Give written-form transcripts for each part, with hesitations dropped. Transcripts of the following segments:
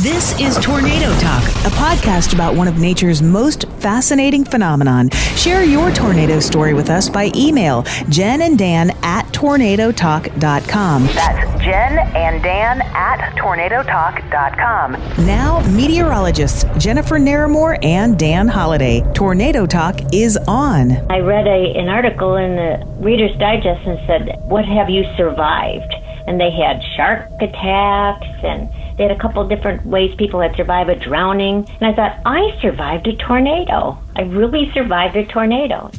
This is Tornado Talk, a podcast about one of nature's most fascinating phenomenon. Share your tornado story with us by email, Jen and Dan at tornadotalk.com. That's Jen and Dan at tornadotalk.com. Now, meteorologists Jennifer Naramore and Dan Holliday. Tornado Talk is on. I read an article in the Reader's Digest and said, "What have you survived?" And they had shark attacks, and they had a couple different ways people had survived a drowning. And I thought, I survived a tornado. I really survived a tornado.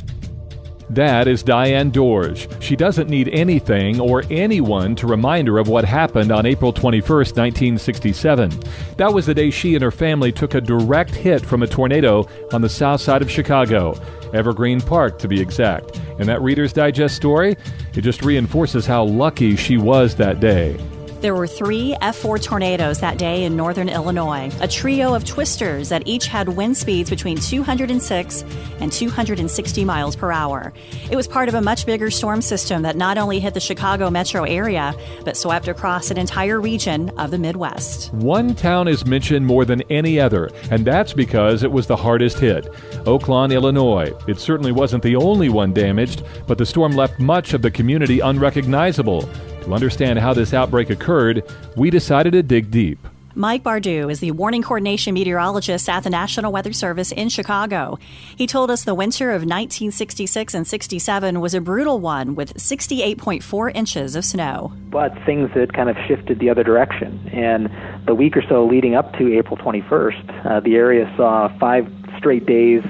That is Diane Dorsch. She doesn't need anything or anyone to remind her of what happened on April 21st, 1967. That was the day she and her family took a direct hit from a tornado on the south side of Chicago, Evergreen Park to be exact. And that Reader's Digest story, it just reinforces how lucky she was that day. There were 3 F4 tornadoes that day in northern Illinois, a trio of twisters that each had wind speeds between 206 and 260 miles per hour. It was part of a much bigger storm system that not only hit the Chicago metro area, but swept across an entire region of the Midwest. One town is mentioned more than any other, and that's because it was the hardest hit, Oaklawn, Illinois. It certainly wasn't the only one damaged, but the storm left much of the community unrecognizable. To understand how this outbreak occurred, we decided to dig deep. Mike Bardew is the warning coordination meteorologist at the National Weather Service in Chicago. He told us the winter of 1966 and 67 was a brutal one with 68.4 inches of snow. But things had kind of shifted the other direction. And the week or so leading up to April 21st, the area saw 5 straight days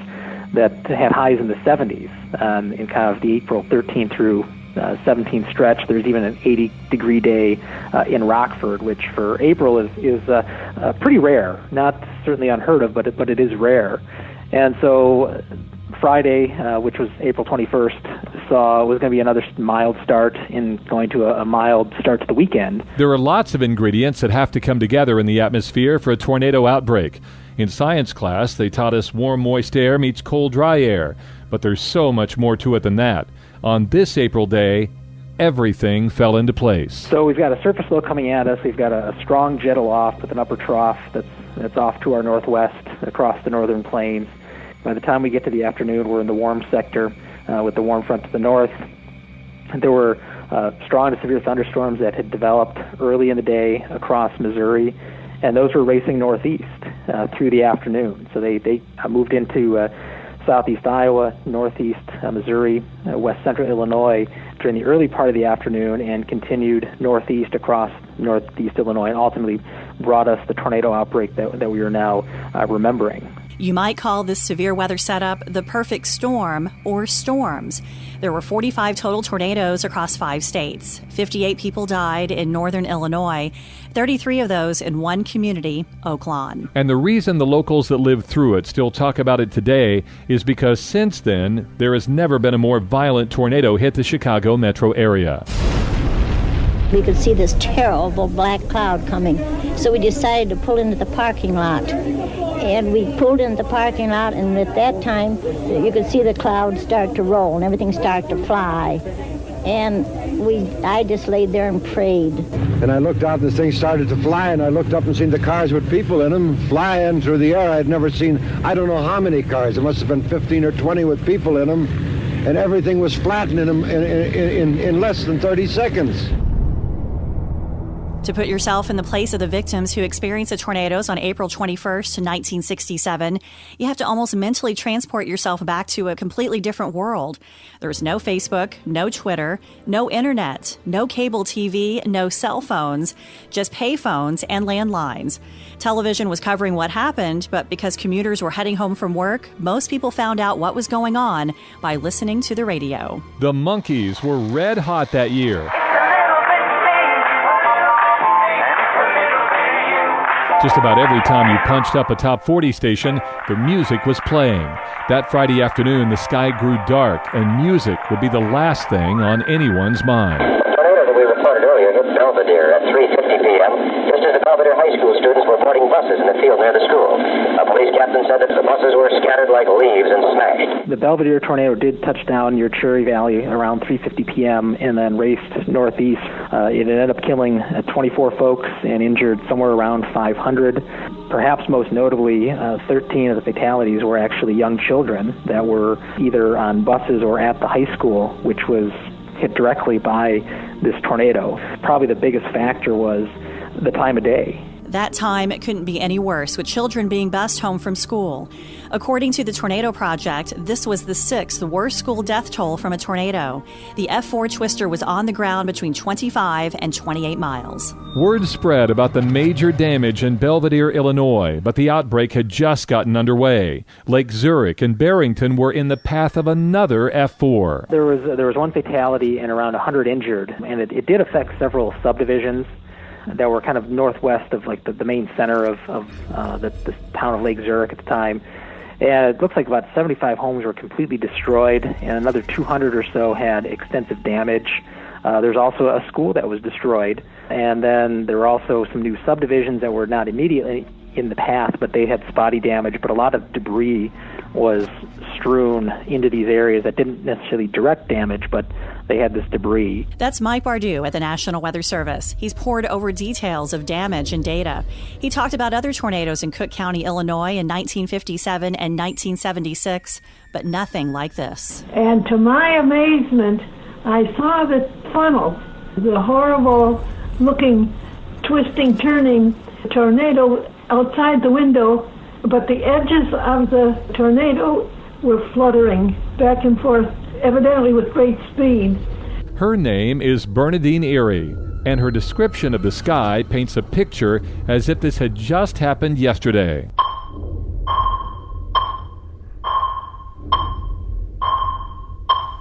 that had highs in the 70s in kind of the April 13th through 17th stretch. There's even an 80-degree day in Rockford, which for April is pretty rare. Not certainly unheard of, but it is rare. And so Friday, which was April 21st, was going to be another mild start in going to a mild start to the weekend. There are lots of ingredients that have to come together in the atmosphere for a tornado outbreak. In science class, they taught us warm, moist air meets cold, dry air. But there's so much more to it than that. On this April day, everything fell into place. So we've got a surface low coming at us. We've got a strong jet aloft with an upper trough that's off to our northwest across the northern plains. By the time we get to the afternoon, we're in the warm sector with the warm front to the north. And there were strong to severe thunderstorms that had developed early in the day across Missouri, and those were racing northeast through the afternoon. So they moved into southeast Iowa, northeast Missouri, west central Illinois during the early part of the afternoon, and continued northeast across northeast Illinois, and ultimately brought us the tornado outbreak that we are now remembering. You might call this severe weather setup the perfect storm or storms. There were 45 total tornadoes across 5 states. 58 people died in northern Illinois, 33 of those in one community, Oaklawn. And the reason the locals that lived through it still talk about it today is because since then, there has never been a more violent tornado hit the Chicago metro area. We could see this terrible black cloud coming, so we decided to pull into the parking lot. And we pulled into the parking lot, and at that time, you could see the clouds start to roll and everything start to fly. And I just laid there and prayed. And I looked out, and the thing started to fly, and I looked up and seen the cars with people in them flying through the air. I'd never seen, I don't know how many cars. There must have been 15 or 20 with people in them, and everything was flattening them in less than 30 seconds. To put yourself in the place of the victims who experienced the tornadoes on April 21st, 1967, you have to almost mentally transport yourself back to a completely different world. There was no Facebook, no Twitter, no internet, no cable TV, no cell phones, just payphones and landlines. Television was covering what happened, but because commuters were heading home from work, most people found out what was going on by listening to the radio. The Monkees were red hot that year. Just about every time you punched up a top 40 station, the music was playing. That Friday afternoon, the sky grew dark, and music would be the last thing on anyone's mind. The tornado that we reported earlier hit Belvedere at 3:50 p.m., just as the Belvedere High School students were boarding buses in the field near the school. A police captain said that the buses were scattered like leaves and smashed. The Belvedere tornado did touch down near Cherry Valley around 3:50 p.m. and then raced northeast. It ended up killing 24 folks and injured somewhere around 500. Perhaps most notably, 13 of the fatalities were actually young children that were either on buses or at the high school, which was hit directly by this tornado. Probably the biggest factor was the time of day. That time couldn't be any worse, with children being bussed home from school. According to the Tornado Project, this was the 6th worst school death toll from a tornado. The F4 twister was on the ground between 25 and 28 miles. Word spread about the major damage in Belvedere, Illinois, but the outbreak had just gotten underway. Lake Zurich and Barrington were in the path of another F4. There was one fatality and around 100 injured, and it did affect several subdivisions that were kind of northwest of like the main center of the town of Lake Zurich at the time. And it looks like about 75 homes were completely destroyed, and another 200 or so had extensive damage. There's also a school that was destroyed, and then there were also some new subdivisions that were not immediately in the path, but they had spotty damage. But a lot of debris was strewn into these areas that didn't necessarily direct damage, but they had this debris. That's Mike Bardew at the National Weather Service. He's poured over details of damage and data. He talked about other tornadoes in Cook County, Illinois in 1957 and 1976, but nothing like this. And to my amazement, I saw the funnel, the horrible looking, twisting, turning tornado outside the window, but the edges of the tornado were fluttering back and forth, evidently with great speed. Her name is Bernadine Erie, and her description of the sky paints a picture as if this had just happened yesterday.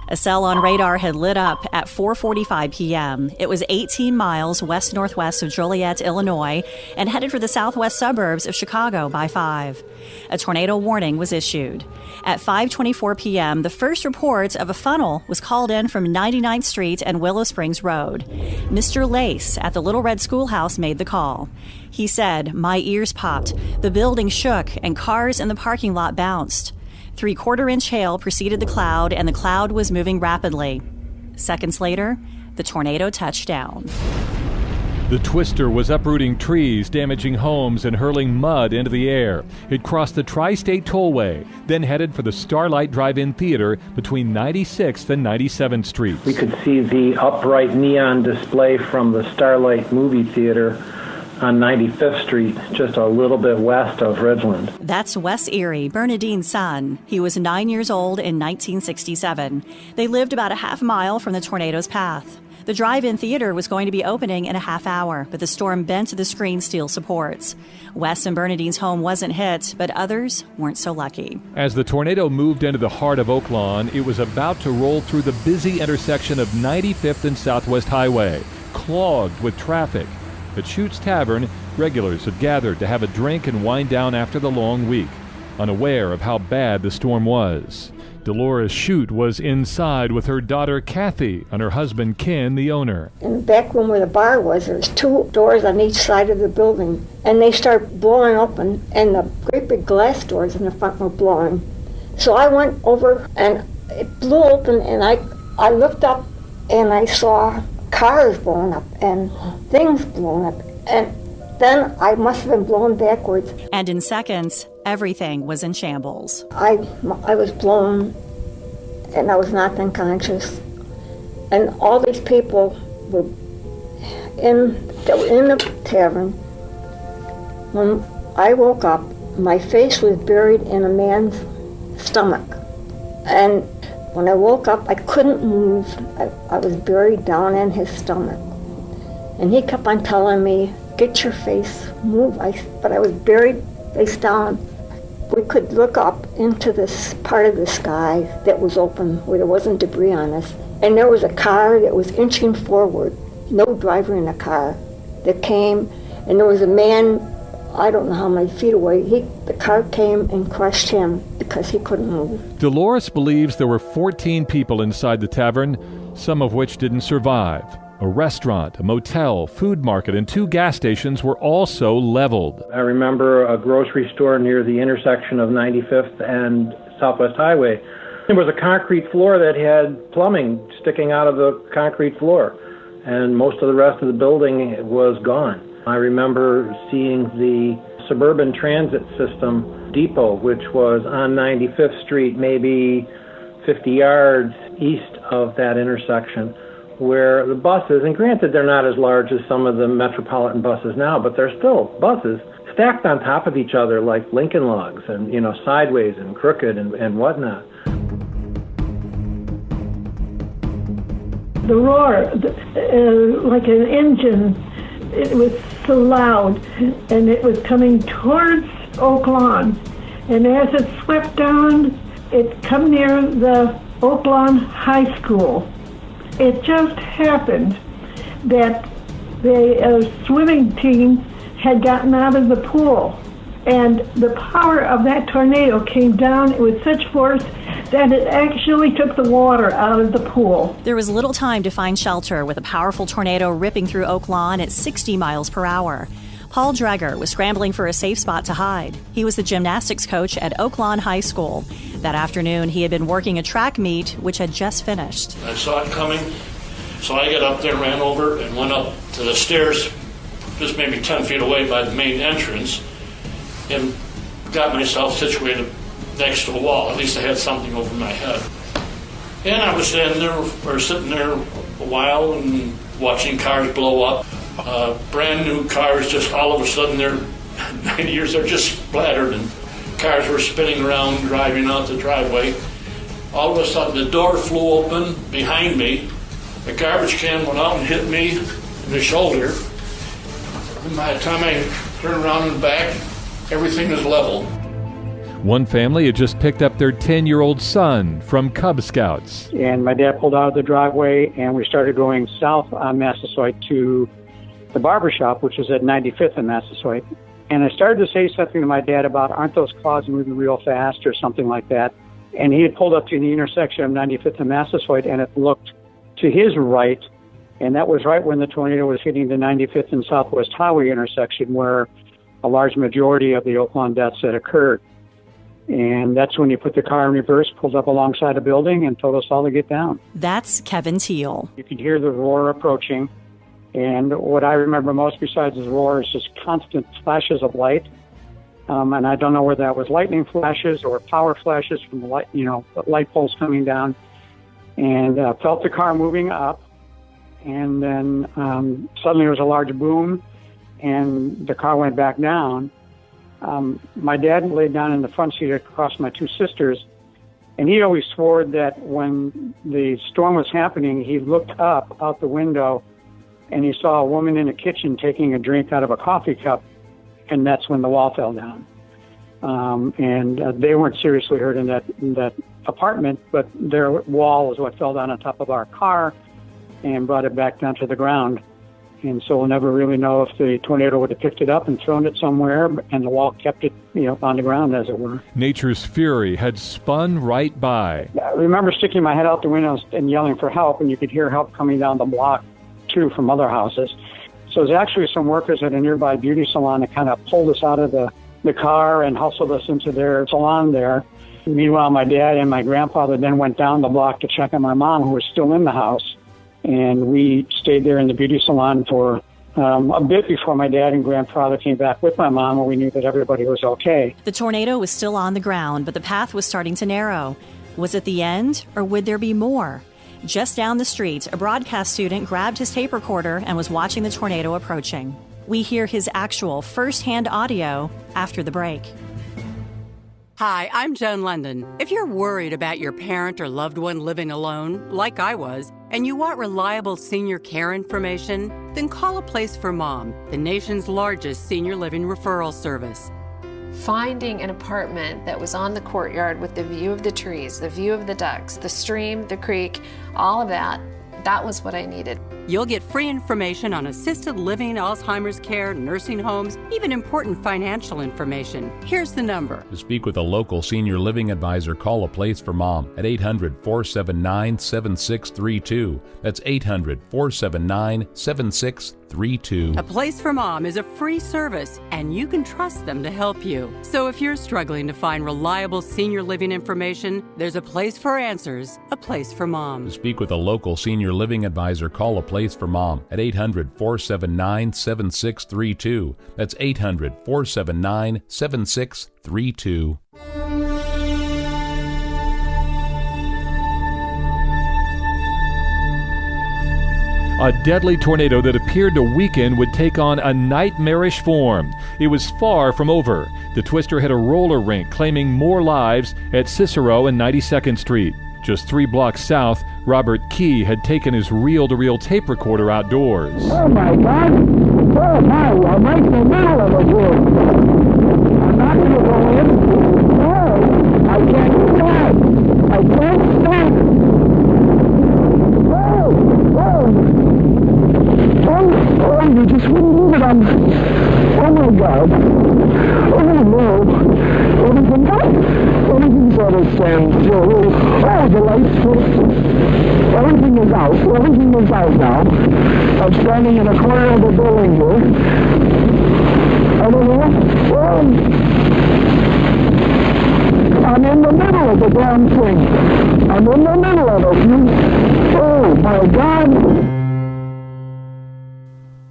A cell on radar had lit up at 4:45 p.m. It was 18 miles west-northwest of Joliet, Illinois, and headed for the southwest suburbs of Chicago by 5. A tornado warning was issued. At 5:24 p.m., the first report of a funnel was called in from 99th Street and Willow Springs Road. Mr. Lace at the Little Red Schoolhouse made the call. He said, "My ears popped, the building shook, and cars in the parking lot bounced. 3/4-inch hail preceded the cloud, and the cloud was moving rapidly. Seconds later, the tornado touched down." The twister was uprooting trees, damaging homes, and hurling mud into the air. It crossed the Tri-State Tollway, then headed for the Starlight Drive-In Theater between 96th and 97th Streets. We could see the upright neon display from the Starlight Movie Theater on 95th Street, just a little bit west of Ridgeland. That's Wes Erie, Bernadine's son. He was 9 years old in 1967. They lived about a half mile from the tornado's path. The drive-in theater was going to be opening in a half hour, but the storm bent the screen steel supports. Wes and Bernadine's home wasn't hit, but others weren't so lucky. As the tornado moved into the heart of Oaklawn, it was about to roll through the busy intersection of 95th and Southwest Highway, clogged with traffic. At Schute's Tavern, regulars had gathered to have a drink and wind down after the long week, unaware of how bad the storm was. Dolores Schute was inside with her daughter Kathy and her husband Ken, the owner. In the back room where the bar was, there's 2 doors on each side of the building, and they start blowing open, and the great big glass doors in the front were blowing. So I went over, and it blew open, and I looked up, and I saw cars blowing up and things blowing up, and then I must have been blown backwards. And in seconds, everything was in shambles. I was blown, and I was knocked unconscious, and all these people were in the tavern. When I woke up, my face was buried in a man's stomach, and when I woke up, I couldn't move. I was buried down in his stomach. And he kept on telling me, "Get your face, move." But I was buried face down. We could look up into this part of the sky that was open, where there wasn't debris on us. And there was a car that was inching forward, no driver in the car, that came. And there was a man, I don't know how many feet away. The car came and crushed him because he couldn't move. Dolores believes there were 14 people inside the tavern, some of which didn't survive. A restaurant, a motel, food market, and 2 gas stations were also leveled. I remember a grocery store near the intersection of 95th and Southwest Highway. There was a concrete floor that had plumbing sticking out of the concrete floor, and most of the rest of the building was gone. I remember seeing the suburban transit system depot, which was on 95th Street, maybe 50 yards east of that intersection, where the buses, and granted they're not as large as some of the metropolitan buses now, but they're still buses stacked on top of each other like Lincoln logs, and sideways and crooked and whatnot. The roar, like an engine, it was so loud, and it was coming towards Oak Lawn. And as it swept down, it come near the Oak Lawn High School. It just happened that the swimming team had gotten out of the pool, and the power of that tornado came down with such force that it actually took the water out of the pool. There was little time to find shelter with a powerful tornado ripping through Oak Lawn at 60 miles per hour. Paul Dreger was scrambling for a safe spot to hide. He was the gymnastics coach at Oak Lawn High School. That afternoon, he had been working a track meet, which had just finished. I saw it coming, so I got up there, ran over, and went up to the stairs, just maybe 10 feet away by the main entrance, and got myself situated next to a wall. At least I had something over my head. And I was sitting there a while and watching cars blow up. Brand new cars, just all of a sudden, they're 9 years, they're just splattered, and cars were spinning around, driving out the driveway. All of a sudden, the door flew open behind me. A garbage can went out and hit me in the shoulder. And by the time I turned around and back, everything was level. One family had just picked up their 10-year-old son from Cub Scouts. And my dad pulled out of the driveway, and we started going south on Massasoit to the barber shop, which was at 95th and Massasoit. And I started to say something to my dad about, aren't those clouds moving real fast or something like that? And he had pulled up to the intersection of 95th and Massasoit, and it looked to his right, and that was right when the tornado was hitting the 95th and Southwest Highway intersection, where a large majority of the Oak Lawn deaths had occurred. And that's when he put the car in reverse, pulled up alongside a building, and told us all to get down. That's Kevin Teal. You could hear the roar approaching. And what I remember most besides the roar is just constant flashes of light. And I don't know whether that was lightning flashes or power flashes from the light, light poles coming down. And felt the car moving up. And then suddenly there was a large boom, and the car went back down. My dad laid down in the front seat across my 2 sisters, and he always swore that when the storm was happening, he looked up out the window and he saw a woman in the kitchen taking a drink out of a coffee cup, and that's when the wall fell down. And they weren't seriously hurt in that apartment, but their wall was what fell down on top of our car and brought it back down to the ground. And so we'll never really know if the tornado would have picked it up and thrown it somewhere, and the wall kept it, on the ground, as it were. Nature's fury had spun right by. I remember sticking my head out the window and yelling for help, and you could hear help coming down the block, too, from other houses. So there's actually some workers at a nearby beauty salon that kind of pulled us out of the car and hustled us into their salon there. Meanwhile, my dad and my grandfather then went down the block to check on my mom, who was still in the house. And we stayed there in the beauty salon for a bit before my dad and grandfather came back with my mom, and we knew that everybody was okay. The tornado was still on the ground, but the path was starting to narrow. Was it the end, or would there be more? Just down the street, a broadcast student grabbed his tape recorder and was watching the tornado approaching. We hear his actual first-hand audio after the break. Hi, I'm Joan London. If you're worried about your parent or loved one living alone, like I was, and you want reliable senior care information, then call A Place for Mom, the nation's largest senior living referral service. Finding an apartment that was on the courtyard with the view of the trees, the view of the ducks, the stream, the creek, all of that, that was what I needed. You'll get free information on assisted living, Alzheimer's care, nursing homes, even important financial information. Here's the number. To speak with a local senior living advisor, call A Place for Mom at 800-479-7632. That's 800-479-7632. A Place for Mom is a free service, and you can trust them to help you. So if you're struggling to find reliable senior living information, there's a place for answers, A Place for Mom. To speak with a local senior living advisor, call A Place for Mom at 800-479-7632. That's 800-479-7632. A deadly tornado that appeared to weaken would take on a nightmarish form. It was far from over. The twister hit a roller rink, claiming more lives at Cicero and 92nd Street. Just 3 blocks south, Robert Key had taken his reel-to-reel tape recorder outdoors. Oh my God! Oh my, I'm right in the middle of it here. I'm not going to go in. No, I can't stand. I can't stand it. Oh, you just wouldn't move it on. Oh my God. Oh no. Everything's out of standstill. Oh, the lights. Everything is out. Everything is out now. I'm standing in a corner of the building here. I don't know. I'm in the middle of the damn thing. I'm in the middle of it. Oh my God.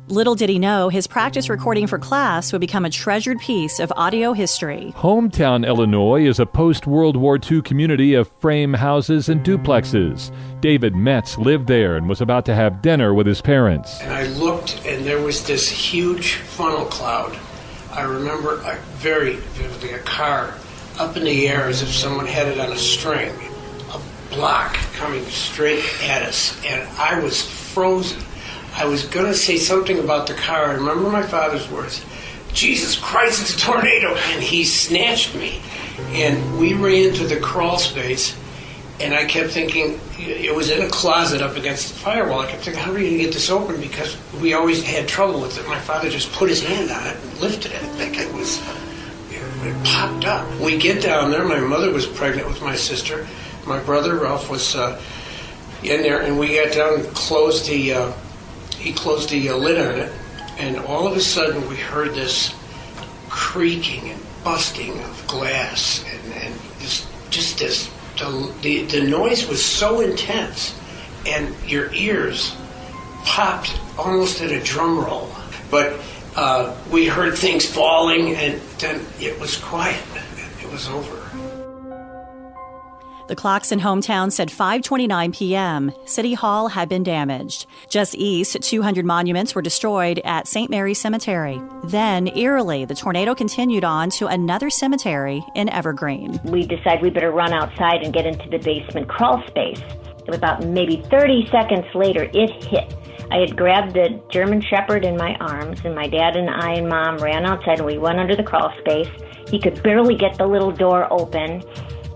Little did he know, his practice recording for class would become a treasured piece of audio history. Hometown, Illinois is a post-World War II community of frame houses and duplexes. David Metz lived there and was about to have dinner with his parents. And I looked, and there was this huge funnel cloud. I remember very vividly a car up in the air as if someone had it on a string. A block coming straight at us, and I was frozen. I was going to say something about the car. I remember my father's words, "Jesus Christ, it's a tornado!" And he snatched me. And we ran to the crawl space, and I kept thinking, it was in a closet up against the firewall. I kept thinking, how are we going to get this open? Because we always had trouble with it. My father just put his hand on it and lifted it. Like it popped up. We get down there. My mother was pregnant with my sister. My brother, Ralph, was in there, and we got down and closed the... He closed the lid on it, and all of a sudden we heard this creaking and busting of glass, and the noise was so intense, and your ears popped almost at a drum roll. But we heard things falling, and then it was quiet. It was over. The clocks in hometown said 5:29 p.m. City Hall had been damaged. Just east, 200 monuments were destroyed at St. Mary's Cemetery. Then, eerily, the tornado continued on to another cemetery in Evergreen. We decided we better run outside and get into the basement crawl space. About maybe 30 seconds later, it hit. I had grabbed the German Shepherd in my arms, and my dad and I and Mom ran outside, and we went under the crawl space. He could barely get the little door open.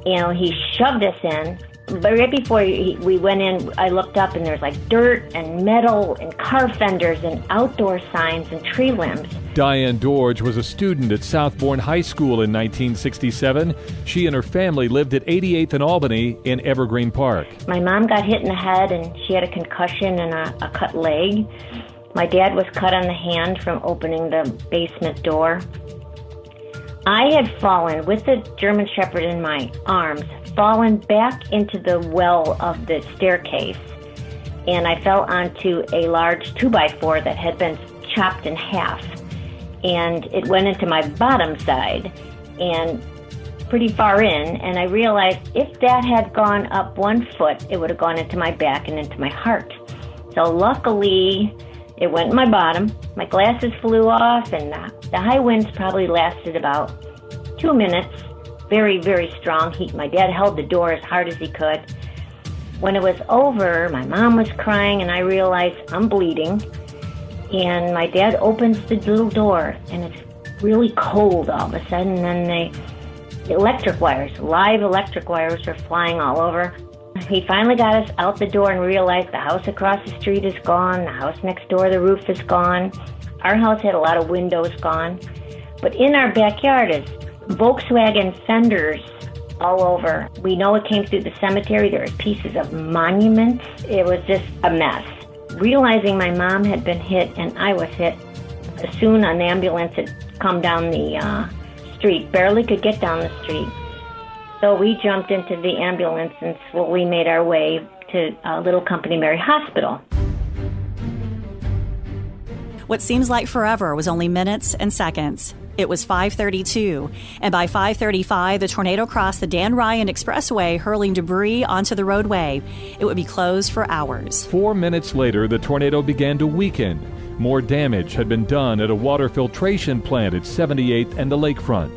You know, he shoved us in, but right before we went in, I looked up and there's like dirt and metal and car fenders and outdoor signs and tree limbs. Diane Dorge was a student at Southbourne High School in 1967. She and her family lived at 88th and Albany in Evergreen Park. My mom got hit in the head and she had a concussion and a cut leg. My dad was cut on the hand from opening the basement door. I had fallen with the German Shepherd in my arms, fallen back into the well of the staircase, and I fell onto a large 2x4 that had been chopped in half, and it went into my bottom side and pretty far in, and I realized if that had gone up 1 foot, it would have gone into my back and into my heart. So luckily, it went in my bottom. My glasses flew off, and the high winds probably lasted about 2 minutes. Very, very strong heat. My dad held the door as hard as he could. When it was over, my mom was crying, and I realized I'm bleeding. And my dad opens the little door, and it's really cold all of a sudden. And then the electric wires, live electric wires, are flying all over. He finally got us out the door and realized the house across the street is gone, the house next door, the roof is gone. Our house had a lot of windows gone. But in our backyard is Volkswagen fenders all over. We know it came through the cemetery. There are pieces of monuments. It was just a mess. Realizing my mom had been hit and I was hit, soon an ambulance had come down the street, barely could get down the street. So we jumped into the ambulance and slowly made our way to Little Company Mary Hospital. What seems like forever was only minutes and seconds. It was 5:32, and by 5:35, the tornado crossed the Dan Ryan Expressway, hurling debris onto the roadway. It would be closed for hours. 4 minutes later, the tornado began to weaken. More damage had been done at a water filtration plant at 78th and the lakefront.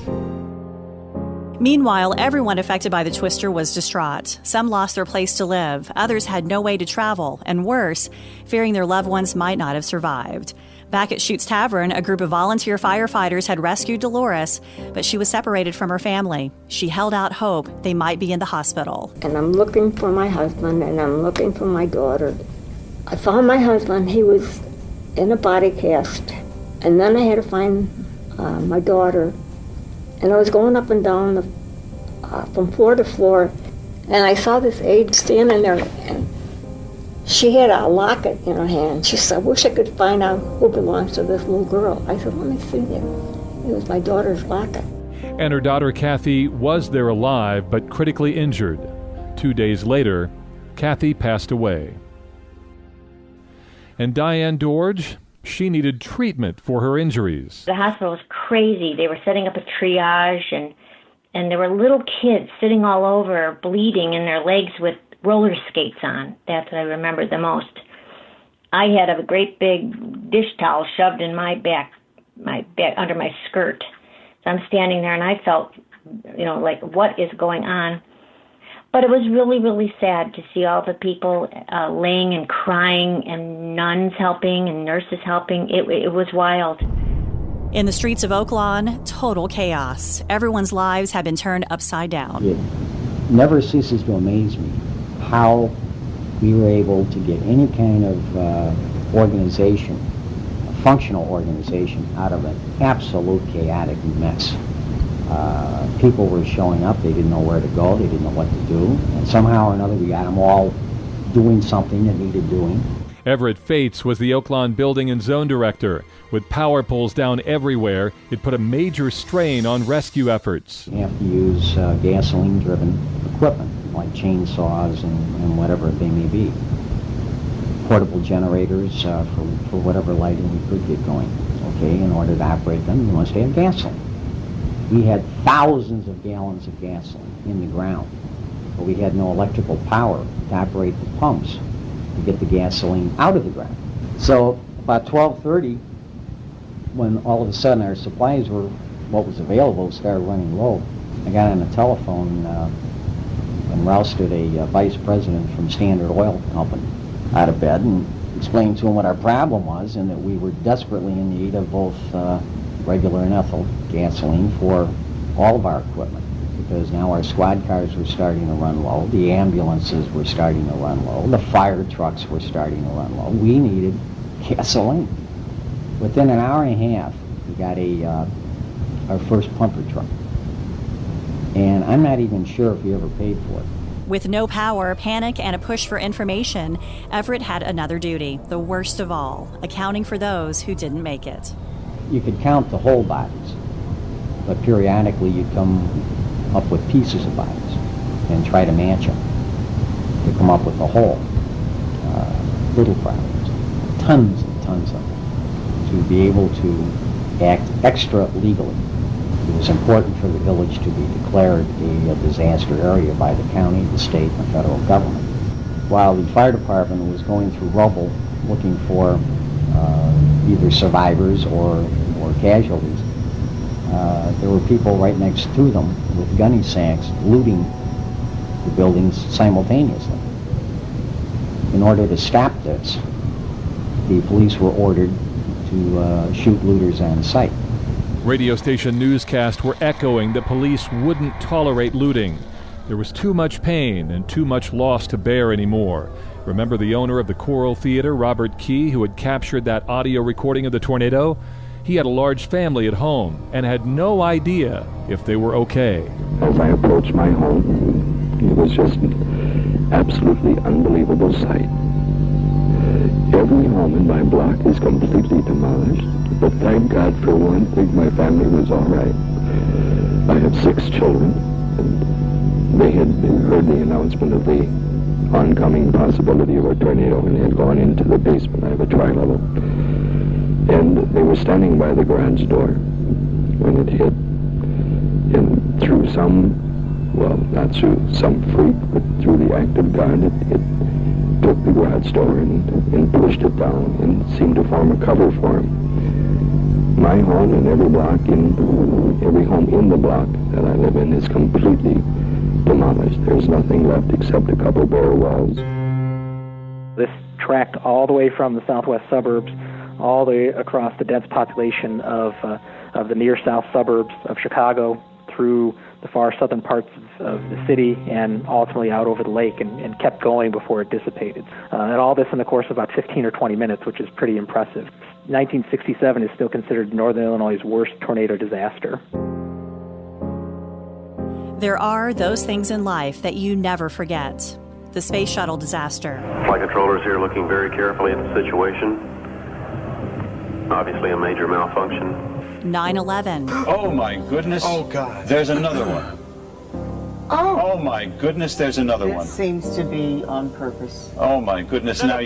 Meanwhile, everyone affected by the twister was distraught. Some lost their place to live. Others had no way to travel, and worse, fearing their loved ones might not have survived. Back at Schutt's Tavern, a group of volunteer firefighters had rescued Dolores, but she was separated from her family. She held out hope they might be in the hospital. And I'm looking for my husband, and I'm looking for my daughter. I found my husband. He was in a body cast. And then I had to find my daughter. And I was going up and down from floor to floor, and I saw this aide standing there, and she had a locket in her hand. She said, I wish I could find out who belongs to this little girl. I said, let me see there. It was my daughter's locket. And her daughter Kathy was there alive, but critically injured. 2 days later, Kathy passed away. And Diane Dorge, she needed treatment for her injuries. The hospital was crazy. They were setting up a triage, and there were little kids sitting all over, bleeding in their legs with roller skates on. That's what I remember the most. I had a great big dish towel shoved in my back under my skirt. So I'm standing there, and I felt, like, what is going on? But it was really, really sad to see all the people laying and crying, and nuns helping and nurses helping. It was wild. In the streets of Oaklawn, total chaos. Everyone's lives had been turned upside down. It never ceases to amaze me how we were able to get any kind of organization, a functional organization, out of an absolute chaotic mess. People were showing up, they didn't know where to go, they didn't know what to do, and somehow or another we got them all doing something that needed doing. Everett Fates was the Oaklawn Building and Zone Director. With power poles down everywhere, it put a major strain on rescue efforts. You have to use gasoline-driven equipment, like chainsaws and whatever they may be. Portable generators for whatever lighting we could get going. Okay, in order to operate them, you must have gasoline. We had thousands of gallons of gasoline in the ground, but we had no electrical power to operate the pumps to get the gasoline out of the ground. So about 12:30, when all of a sudden our supplies were, what was available, started running low, I got on the telephone and rousted a vice president from Standard Oil Company out of bed and explained to him what our problem was, and that we were desperately in need of both regular and ethyl gasoline for all of our equipment, because now our squad cars were starting to run low, the ambulances were starting to run low, the fire trucks were starting to run low. We needed gasoline. Within an hour and a half, we got our first pumper truck, and I'm not even sure if we ever paid for it. With no power, panic, and a push for information, Everett had another duty, the worst of all, accounting for those who didn't make it. You could count the whole bodies, but periodically you'd come up with pieces of bodies and try to match them to come up with a whole. Little problems, tons and tons of them. To be able to act extra legally, it was important for the village to be declared a disaster area by the county, the state, and the federal government. While the fire department was going through rubble looking for either survivors or casualties, there were people right next to them with gunny sacks looting the buildings simultaneously. In order to stop this, the police were ordered to shoot looters on sight. Radio station newscasts were echoing that police wouldn't tolerate looting. There was too much pain and too much loss to bear anymore. Remember the owner of the Choral Theater, Robert Key, who had captured that audio recording of the tornado? He had a large family at home and had no idea if they were okay. As I approached my home, it was just an absolutely unbelievable sight. Every home in my block is completely demolished, but thank God for one thing, my family was all right. I have 6 children, and they had heard the announcement of the oncoming possibility of a tornado, and they had gone into the basement. I have a tri-level. And they were standing by the garage door when it hit. And through not through some freak, but through the act of God, it took the garage door and pushed it down and seemed to form a cover for him. My home and every home in the block that I live in is completely demolished. There's nothing left except a couple bare walls. This tracked all the way from the southwest suburbs all the way across the dense population of the near south suburbs of Chicago through the far southern parts of the city and ultimately out over the lake and kept going before it dissipated. And all this in the course of about 15 or 20 minutes, which is pretty impressive. 1967 is still considered Northern Illinois' worst tornado disaster. There are those things in life that you never forget. The space shuttle disaster. Flight controllers here looking very carefully at the situation. Obviously a major malfunction. 9/11. Oh my goodness. Oh God. There's another one. Oh my goodness, there's another one. It seems to be on purpose. Oh my goodness, now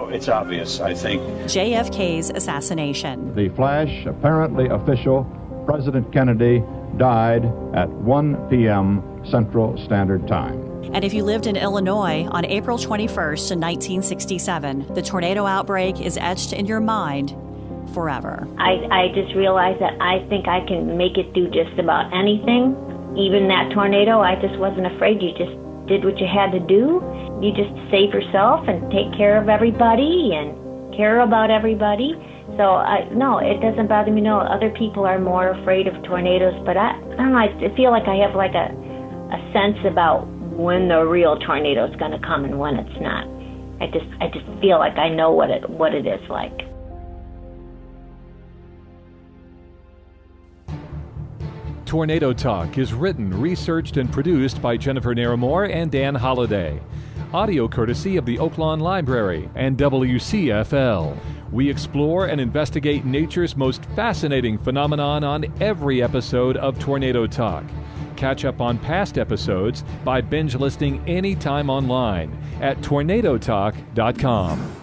it's obvious, I think. JFK's assassination. The flash, apparently official, President Kennedy died at 1 p.m. Central Standard Time. And if you lived in Illinois on April 21st, 1967, the tornado outbreak is etched in your mind forever. I just realized that I think I can make it through just about anything. Even that tornado, I just wasn't afraid. You just did what you had to do. You just save yourself and take care of everybody and care about everybody. So, no, it doesn't bother me. No, other people are more afraid of tornadoes, but I don't know, I feel like I have like a sense about when the real tornado is going to come and when it's not. I just feel like I know what it is like. Tornado Talk is written, researched, and produced by Jennifer Naramore and Dan Holliday. Audio courtesy of the Oaklawn Library and WCFL. We explore and investigate nature's most fascinating phenomenon on every episode of Tornado Talk. Catch up on past episodes by binge listening anytime online at tornadotalk.com.